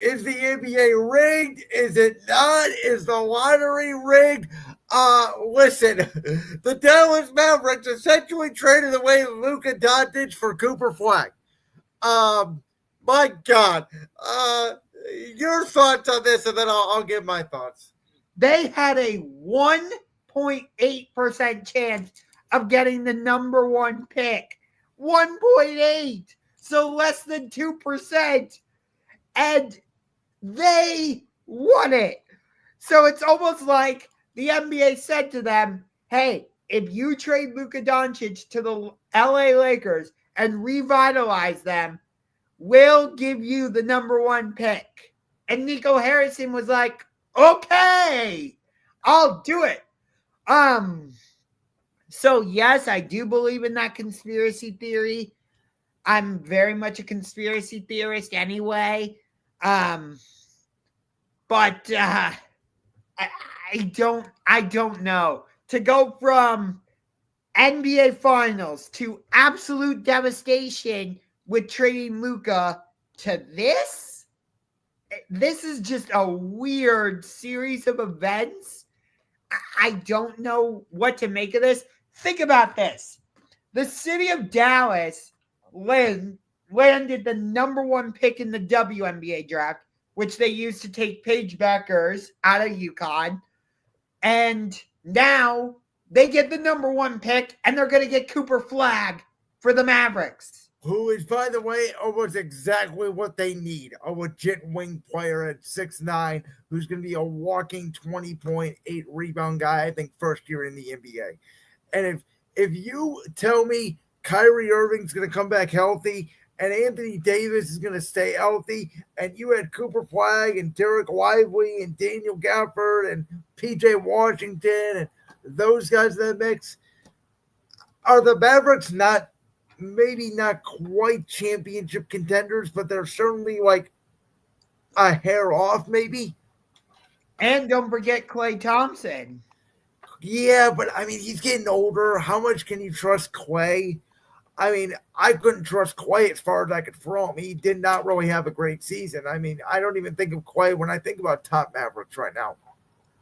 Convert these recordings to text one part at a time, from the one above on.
Is the NBA rigged? Is it not? Is the lottery rigged? Listen, the Dallas Mavericks essentially traded away Luka Doncic for Cooper Flagg. Um, my God. Your thoughts on this, and then I'll give my thoughts. They had a 1.8% chance of getting the number one pick. 1.8. So less than 2%. And they won it. So it's almost like the NBA said to them, hey, if you trade Luka Doncic to the LA Lakers and revitalize them, we'll give you the number one pick. And Nico Harrison was like, okay, I'll do it. Um, so yes, I do believe in that conspiracy theory. I'm very much a conspiracy theorist anyway. Um, but I, I don't know. To go from NBA Finals to absolute devastation with trading Luka to this is just a weird series of events. I don't know what to make of this. Think about this. The city of Dallas landed the number one pick in the WNBA draft, which they used to take Paige Beckers out of UConn. And now they get the number one pick, and they're going to get Cooper Flagg for the Mavericks. Who is, by the way, almost exactly what they need. A legit wing player at 6'9", who's going to be a walking 20.8 rebound guy, I think, first year in the NBA. And if you tell me Kyrie Irving's going to come back healthy and Anthony Davis is going to stay healthy, and you had Cooper Flagg and Derek Lively and Daniel Gafford and PJ Washington and those guys in that mix, are the Mavericks maybe not quite championship contenders, but they're certainly like a hair off, maybe? And don't forget Klay Thompson. Yeah, but I mean, he's getting older. How much can you trust Klay? I mean, I couldn't trust Klay as far as I could throw him. He did not really have a great season. I mean, I don't even think of Klay when I think about top Mavericks right now.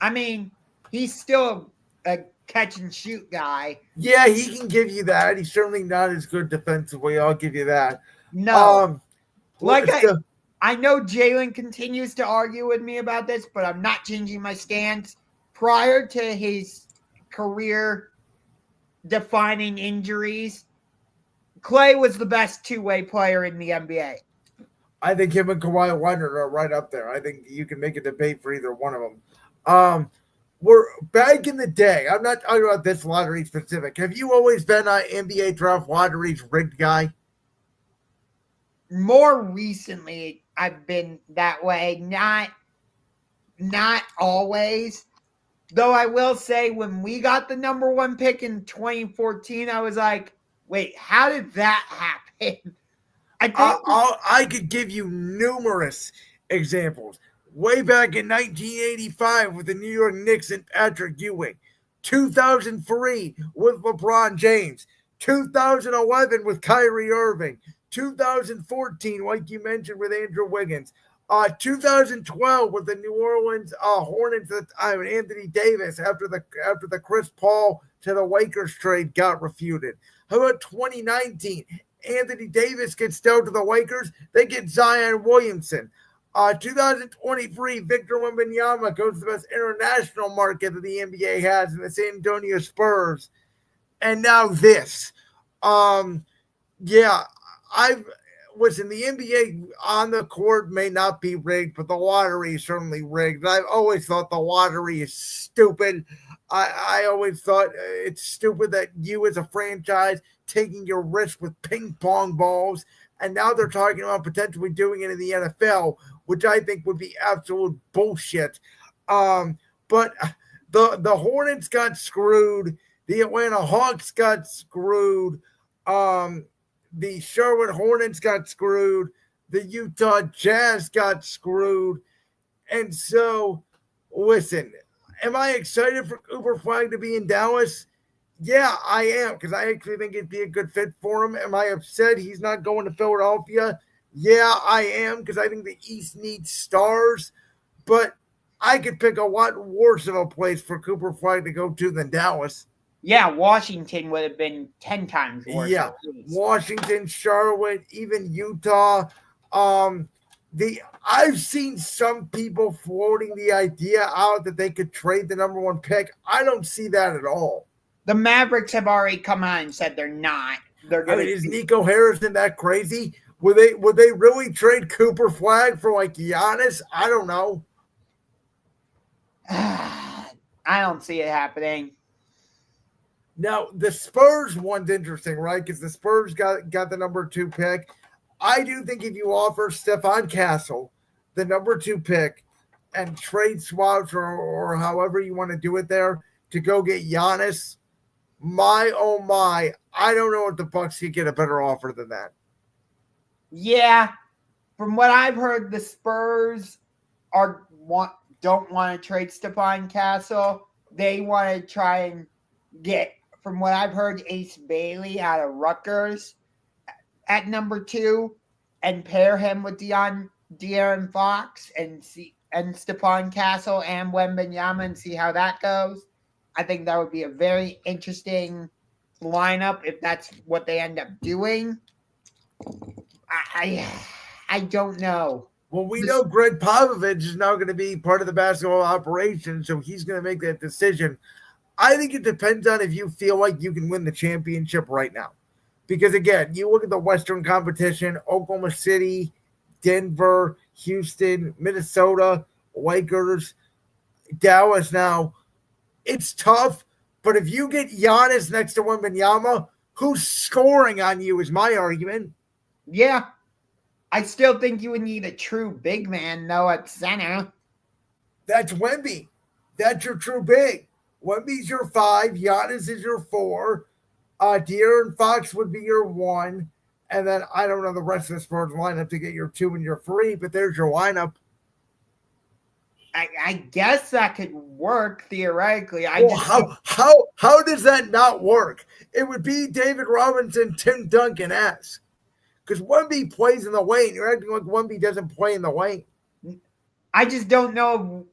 I mean, he's still a catch and shoot guy. Yeah, he can give you that. He's certainly not as good defensively. I'll give you that. No. Like I know Jalen continues to argue with me about this, but I'm not changing my stance. Prior to his career defining injuries, Klay was the best two-way player in the NBA. I think him and Kawhi Leonard are right up there. I think you can make a debate for either one of them. We're back in the day. I'm not talking about this lottery specific. Have you always been an NBA draft lotteries rigged guy? More recently, I've been that way. Not always. Though I will say, when we got the number one pick in 2014, I was like, wait, how did that happen? I could give you numerous examples. Way back in 1985 with the New York Knicks and Patrick Ewing, 2003 with LeBron James, 2011 with Kyrie Irving, 2014, like you mentioned, with Andrew Wiggins, 2012 with the New Orleans Hornets at the time, and Anthony Davis after the Chris Paul to the Lakers trade got refuted. How about 2019? Anthony Davis gets dealt to the Lakers. They get Zion Williamson. 2023, Victor Wemby-Giannis goes to the best international market that the NBA has in the San Antonio Spurs. And now this. Yeah, listen, the NBA on the court may not be rigged, but the lottery is certainly rigged. I've always thought the lottery is stupid. I always thought it's stupid that you as a franchise taking your risk with ping pong balls, and now they're talking about potentially doing it in the NFL, which I think would be absolute bullshit. But the Hornets got screwed. The Atlanta Hawks got screwed. The Charlotte Hornets got screwed. The Utah Jazz got screwed. And so, listen, am I excited for Cooper Flagg to be in Dallas? Yeah, I am, because I actually think it'd be a good fit for him. Am I upset he's not going to Philadelphia? Yeah, I am, because I think the East needs stars, but I could pick a lot worse of a place for Cooper Flagg to go to than Dallas. Yeah, Washington would have been 10 times worse Yeah, at least. Washington, Charlotte, even Utah. Um, I've seen some people floating the idea out that they could trade the number one pick. I don't see that at all. The Mavericks have already come out and said they're not. They're I going mean, is to. Nico Harrison that crazy? Would they really trade Cooper Flagg for like Giannis? I don't know. I don't see it happening. Now the Spurs one's interesting, right? Because the Spurs got the number two pick. I do think if you offer Stephon Castle the number two pick and trade swaps or however you want to do it there to go get Giannis, my oh my, I don't know if the Bucks could get a better offer than that. Yeah, from what I've heard, the Spurs don't want to trade Stephon Castle. They want to try and get, from what I've heard, Ace Bailey out of Rutgers at number 2 and pair him with De'Aaron Fox and Stephon Castle and Wemby-Giannis and see how that goes. I think that would be a very interesting lineup if that's what they end up doing. I don't know. Well, we know Greg Popovich is now going to be part of the basketball operation, so he's going to make that decision. I think it depends on if you feel like you can win the championship right now. Because, again, you look at the Western competition, Oklahoma City, Denver, Houston, Minnesota, Lakers, Dallas now. It's tough, but if you get Giannis next to Wemby-Giannis, who's scoring on you is my argument. Yeah. I still think you would need a true big man, though, at center. That's Wemby. That's your true big. Wemby's your 5. Giannis is your 4. De'Aaron Fox would be your 1. And then I don't know the rest of the Spurs lineup to get your 2 and your 3, but there's your lineup. I guess that could work theoretically. How does that not work? It would be David Robinson, Tim Duncan-esque. Because Wemby plays in the lane. You're acting like Wemby doesn't play in the lane. I just don't know.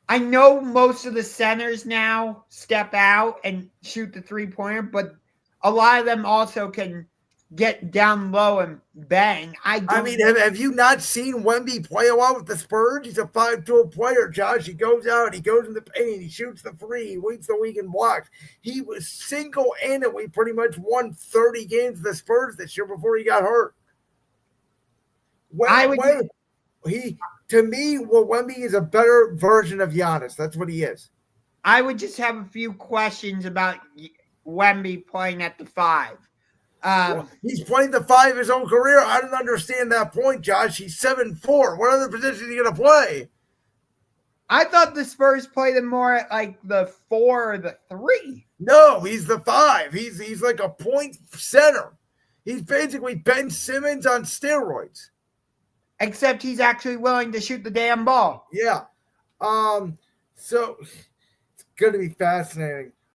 I know most of the centers now step out and shoot the three-pointer, but a lot of them also can get down low and bang. I mean, have you not seen Wemby play a lot with the Spurs? He's a 5-tool player, Josh. He goes out, he goes in the paint, he shoots the free, he leads the league in blocks. He was single-handedly pretty much won 30 games with the Spurs this year before he got hurt. To me, Wemby is a better version of Giannis. That's what he is. I would just have a few questions about Wemby playing at the 5. He's playing the 5 his own career. I don't understand that point, Josh. He's 7'4". What other position is he going to play? I thought the Spurs played him more at like the 4 or the 3. No, he's the 5. He's like a point center. He's basically Ben Simmons on steroids. Except he's actually willing to shoot the damn ball. Yeah. So it's going to be fascinating.